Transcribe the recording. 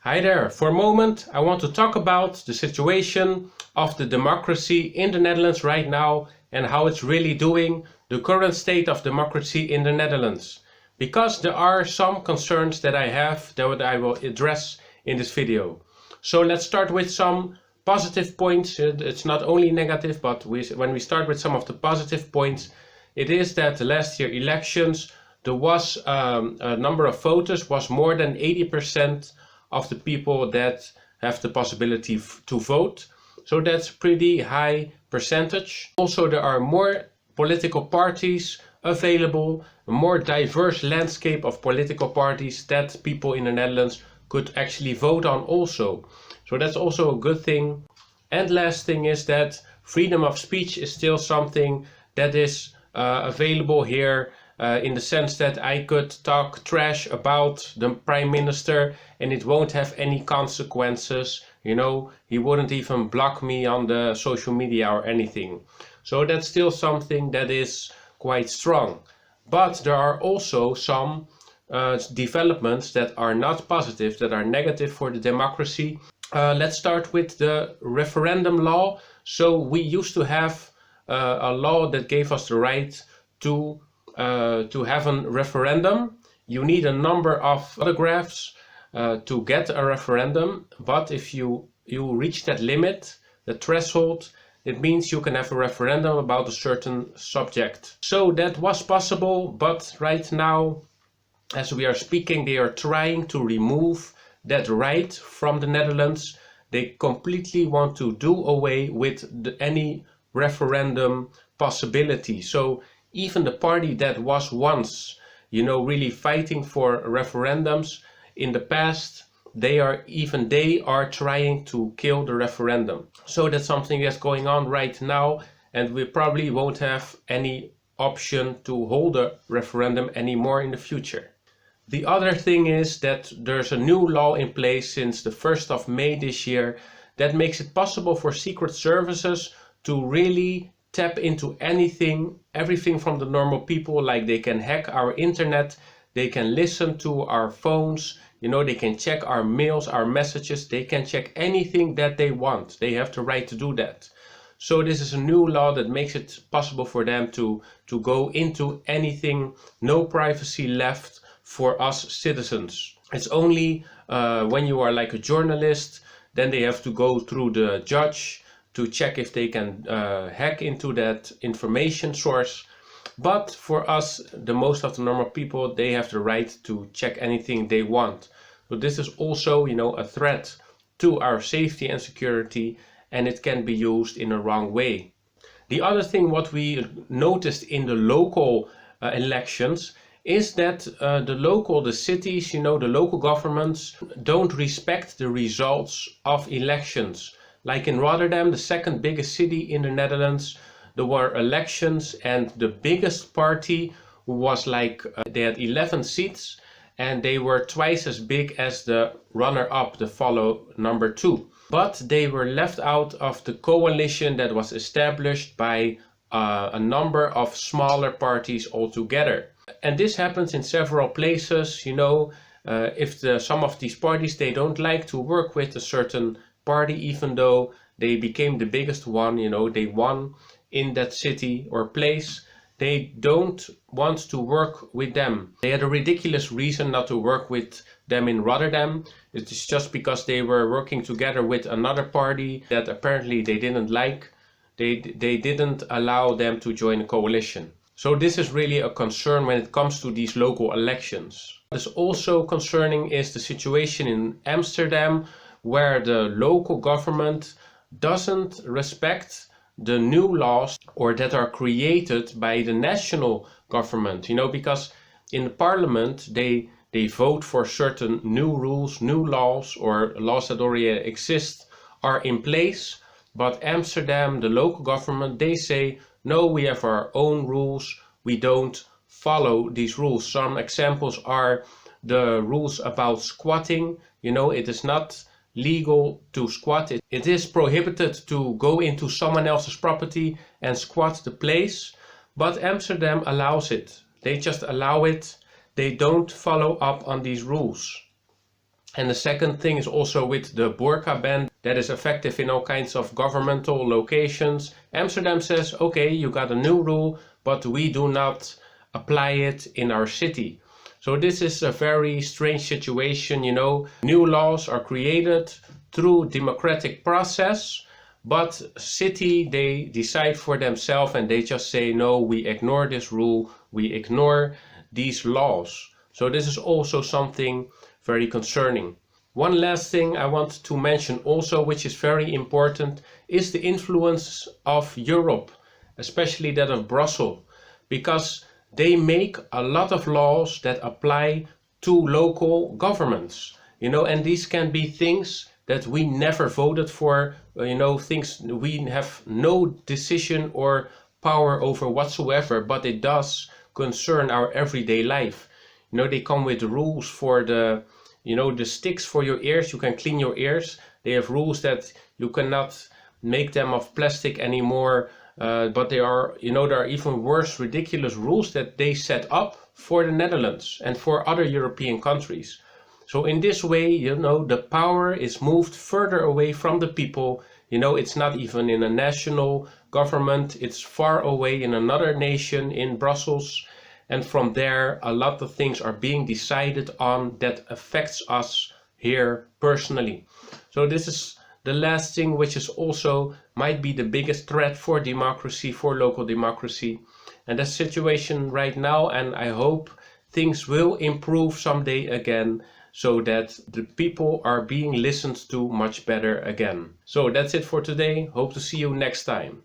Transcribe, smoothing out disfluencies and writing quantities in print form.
Hi there. For a moment, I want to talk about the situation of the democracy in the Netherlands right now and how it's really doing, the current state of democracy in the Netherlands. Because there are some concerns that I have that I will address in this video. So let's start with some positive points. It's not only negative, but when we start with some of the positive points, it is that the last year elections, there was a number of voters was more than 80% of the people that have the possibility to vote. So that's a pretty high percentage. Also, there are more political parties available, a more diverse landscape of political parties that people in the Netherlands could actually vote on also. So that's also a good thing. And last thing is that freedom of speech is still something that is available here. In the sense that I could talk trash about the Prime Minister and it won't have any consequences. You know, he wouldn't even block me on the social media or anything. So that's still something that is quite strong. But there are also some developments that are not positive, that are negative for the democracy. Let's start with the referendum law. So we used to have a law that gave us the right to have a referendum. You need a number of photographs to get a referendum, but if you reach that limit, the threshold, it means you can have a referendum about a certain subject. So that was possible, but right now, as we are speaking, they are trying to remove that right from the Netherlands. They completely want to do away with any referendum possibility. So even the party that was once, really fighting for referendums in the past, they are trying to kill the referendum. So that's something that's going on right now, and we probably won't have any option to hold a referendum anymore in the future. The other thing is that there's a new law in place since the 1st of May this year that makes it possible for secret services to really tap into everything from the normal people. Like they can hack our internet, they can listen to our phones, they can check our mails, our messages, they can check anything that they want. They have the right to do that. So this is a new law that makes it possible for them to go into anything, no privacy left for us citizens. It's only when you are like a journalist, then they have to go through the judge to check if they can hack into that information source. But for us, the most of the normal people, they have the right to check anything they want. So this is also, a threat to our safety and security, and it can be used in a wrong way. The other thing what we noticed in the local elections is that the cities, the local governments don't respect the results of elections. Like in Rotterdam, the second biggest city in the Netherlands, there were elections and the biggest party was they had 11 seats and they were twice as big as the runner-up, the follow number 2. But they were left out of the coalition that was established by a number of smaller parties altogether. And this happens in several places, if some of these parties, they don't like to work with a certain party, even though they became the biggest one, they won in that city or place, they don't want to work with them. They had a ridiculous reason not to work with them in Rotterdam. It is just because they were working together with another party that apparently they didn't like. They didn't allow them to join a coalition. So this is really a concern when it comes to these local elections. What is also concerning is the situation in Amsterdam, where the local government doesn't respect the new laws or that are created by the national government, because in the parliament they vote for certain new rules, new laws, or laws that already exist are in place. But Amsterdam, the local government, they say, no, we have our own rules, we don't follow these rules. Some examples are the rules about squatting. It is not legal to squat. It is prohibited to go into someone else's property and squat the place, but Amsterdam allows it. They just allow it. They don't follow up on these rules. And the second thing is also with the burqa ban that is effective in all kinds of governmental locations. Amsterdam says, okay, you got a new rule, but we do not apply it in our city. So this is a very strange situation, you know. New laws are created through democratic process, but city, they decide for themselves and they just say, no, we ignore this rule, we ignore these laws. So this is also something very concerning. One last thing I want to mention also, which is very important, is the influence of Europe, especially that of Brussels, because they make a lot of laws that apply to local governments, you know, and these can be things that we never voted for, you know, things we have no decision or power over whatsoever, but it does concern our everyday life. You know, they come with rules for the, you know, the sticks for your ears, you can clean your ears. They have rules that you cannot make them of plastic anymore, but they are, you know, there are even worse ridiculous rules that they set up for the Netherlands and for other European countries. So in this way, you know, the power is moved further away from the people. You know, it's not even in a national government, it's far away in another nation in Brussels. And from there, a lot of things are being decided on that affects us here personally. So this is the last thing, which is also might be the biggest threat for democracy, for local democracy. And the situation right now, and I hope things will improve someday again, so that the people are being listened to much better again. So that's it for today. Hope to see you next time.